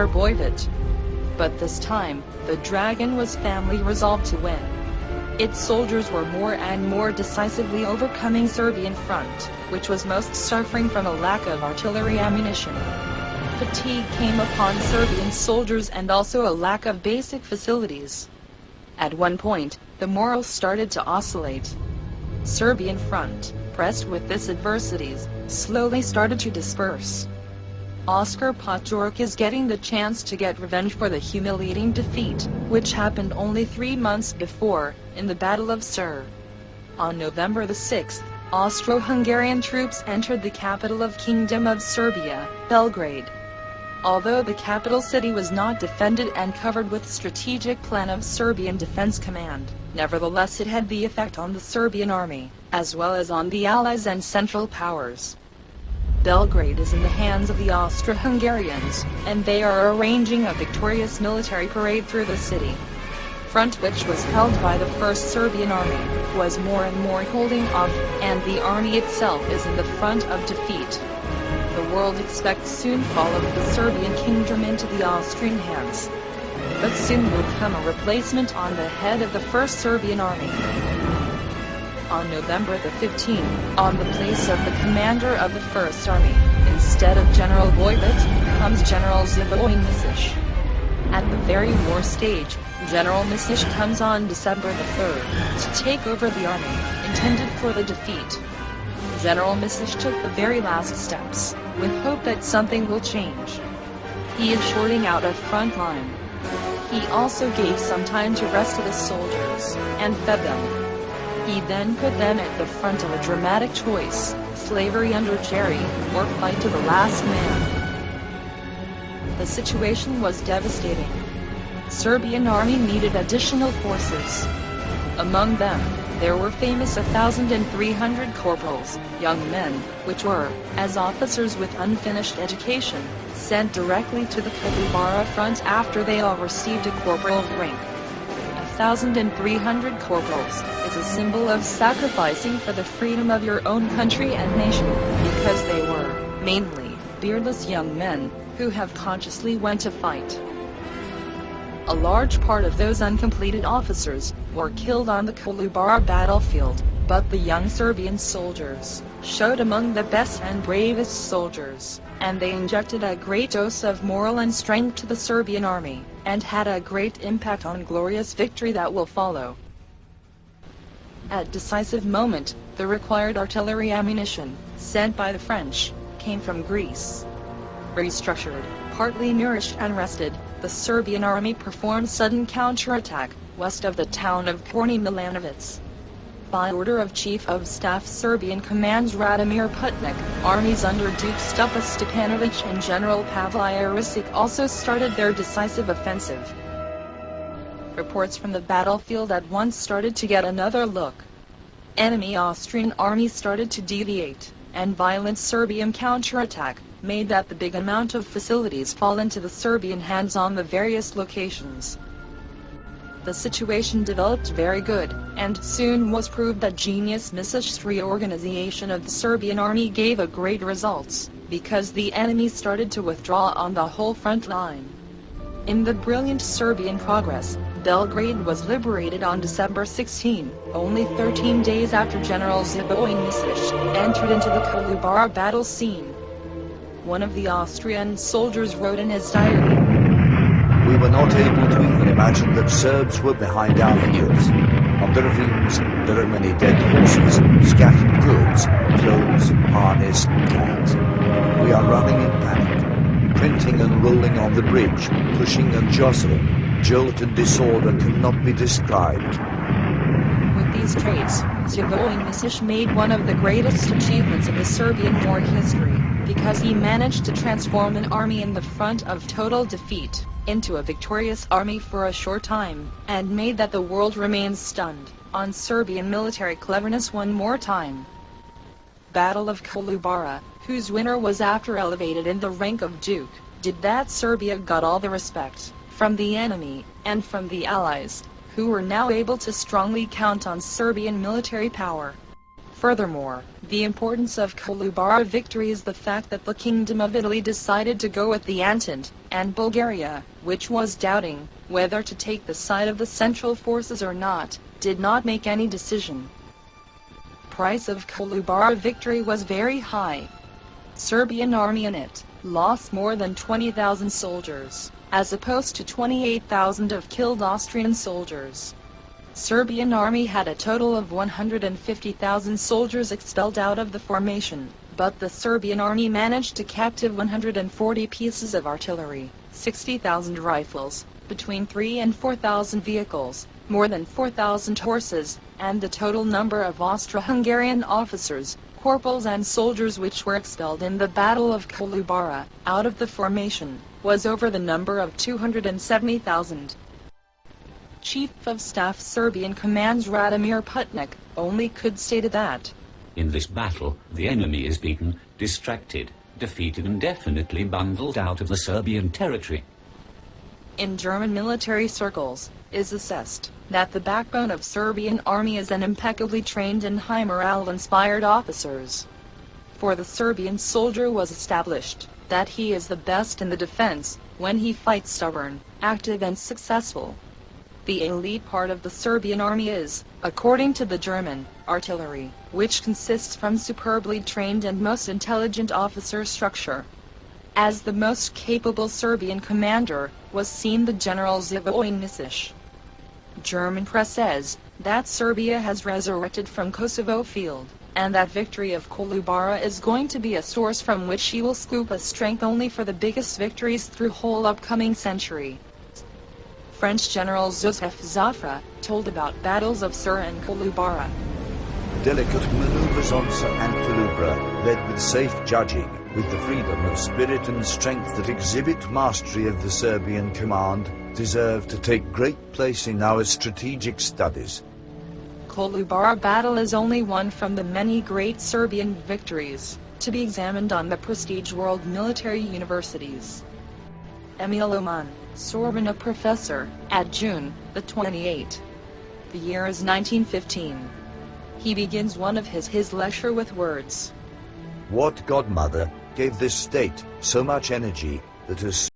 Bojvich. But this time, the Dragon was family resolved to win. Its soldiers were more and more decisively overcoming Serbian front, which was most suffering from a lack of artillery ammunition. Fatigue came upon Serbian soldiers and also a lack of basic facilities. At one point, the morale started to oscillate. Serbian front, pressed with these adversities, slowly started to disperse. Oskar Potork is getting the chance to get revenge for the humiliating defeat, which happened only 3 months before, in the Battle of Ser. On November the 6th, Austro-Hungarian troops entered the capital of Kingdom of Serbia, Belgrade. Although the capital city was not defended and covered with strategic plan of Serbian Defense Command, nevertheless it had the effect on the Serbian army, as well as on the Allies and Central Powers. Belgrade is in the hands of the Austro-Hungarians, and they are arranging a victorious military parade through the city. Front, which was held by the 1st Serbian Army, was more and more holding off, and the army itself is in the front of defeat. The world expects soon fall of the Serbian kingdom into the Austrian hands. But soon will come a replacement on the head of the 1st Serbian Army. On November the 15th, on the place of the commander of the 1st Army, instead of General Bojvich, comes General Zvoje Misic. At the very war stage, General Misic comes on December the 3rd, to take over the army, intended for the defeat. General Misic took the very last steps, with hope that something will change. He is shorting out a front line. He also gave some time to rest to the soldiers, and fed them. He then put them at the front of a dramatic choice, slavery under Jerry, or fight to the last man. The situation was devastating. Serbian army needed additional forces. Among them, there were famous 1,300 corporals, young men, which were, as officers with unfinished education, sent directly to the Kolubara front after they all received a corporal rank. 1,300 corporals is a symbol of sacrificing for the freedom of your own country and nation, because they were, mainly, beardless young men, who have consciously went to fight. A large part of those uncompleted officers were killed on the Kolubara battlefield, but the young Serbian soldiers showed among the best and bravest soldiers, and they injected a great dose of moral and strength to the Serbian army, and had a great impact on glorious victory that will follow. At decisive moment, the required artillery ammunition, sent by the French, came from Greece. Restructured, partly nourished and rested, the Serbian army performed sudden counterattack, west of the town of Gornji Milanovac. By order of Chief of Staff Serbian commands Radomir Putnik, armies under Duke Stupa Stepanovic and General Pavlij Arisic also started their decisive offensive. Reports from the battlefield at once started to get another look. Enemy Austrian army started to deviate, and violent Serbian counterattack made that the big amount of facilities fall into the Serbian hands on the various locations. The situation developed very good, and soon was proved that genius Misic's reorganization of the Serbian army gave a great results, because the enemy started to withdraw on the whole front line. In the brilliant Serbian progress, Belgrade was liberated on December 16, only 13 days after General Zvoje Misic entered into the Kolubara battle scene. One of the Austrian soldiers wrote in his diary, "We were not able to even imagine that Serbs were behind our heels. On the ravines, there are many dead horses, scattered goods, clothes, harness, cans. We are running in panic, printing and rolling on the bridge, pushing and jostling. Jolt and disorder cannot be described." With these traits, Zvoje Misic made one of the greatest achievements of the Serbian war history, because he managed to transform an army in the front of total defeat into a victorious army for a short time, and made that the world remains stunned on Serbian military cleverness one more time. Battle of Kolubara, whose winner was after elevated in the rank of Duke, did that Serbia got all the respect from the enemy and from the Allies, who were now able to strongly count on Serbian military power. Furthermore, the importance of Kolubara victory is the fact that the Kingdom of Italy decided to go with the Entente, and Bulgaria, which was doubting whether to take the side of the Central Forces or not, did not make any decision. Price of Kolubara victory was very high. Serbian army in it lost more than 20,000 soldiers, as opposed to 28,000 of killed Austrian soldiers. Serbian army had a total of 150,000 soldiers expelled out of the formation, but the Serbian army managed to captive 140 pieces of artillery, 60,000 rifles, between 3 and 4,000 vehicles, more than 4,000 horses, and the total number of Austro-Hungarian officers, corporals and soldiers which were expelled in the Battle of Kolubara, out of the formation, was over the number of 270,000. Chief of Staff Serbian commands Radomir Putnik only could state that in this battle, the enemy is beaten, distracted, defeated and definitely bundled out of the Serbian territory. In German military circles, is assessed that the backbone of Serbian army is an impeccably trained and high morale-inspired officers. For the Serbian soldier was established that he is the best in the defense when he fights stubborn, active and successful. The elite part of the Serbian army is, according to the German, artillery, which consists from superbly trained and most intelligent officer structure. As the most capable Serbian commander was seen the General Živojin Nisic. German press says that Serbia has resurrected from Kosovo field, and that victory of Kolubara is going to be a source from which she will scoop a strength only for the biggest victories through whole upcoming century. French General Joseph Zafra told about battles of Sur and Kolubara. Delicate maneuvers on Sur and Kolubara, led with safe judging, with the freedom of spirit and strength that exhibit mastery of the Serbian command, deserve to take great place in our strategic studies. Kolubara battle is only one from the many great Serbian victories to be examined on the prestige world military universities. Emil Oman, Sorbonne professor, at June the 28th. The year is 1915. He begins one of his lecture with words. What godmother gave this state so much energy that has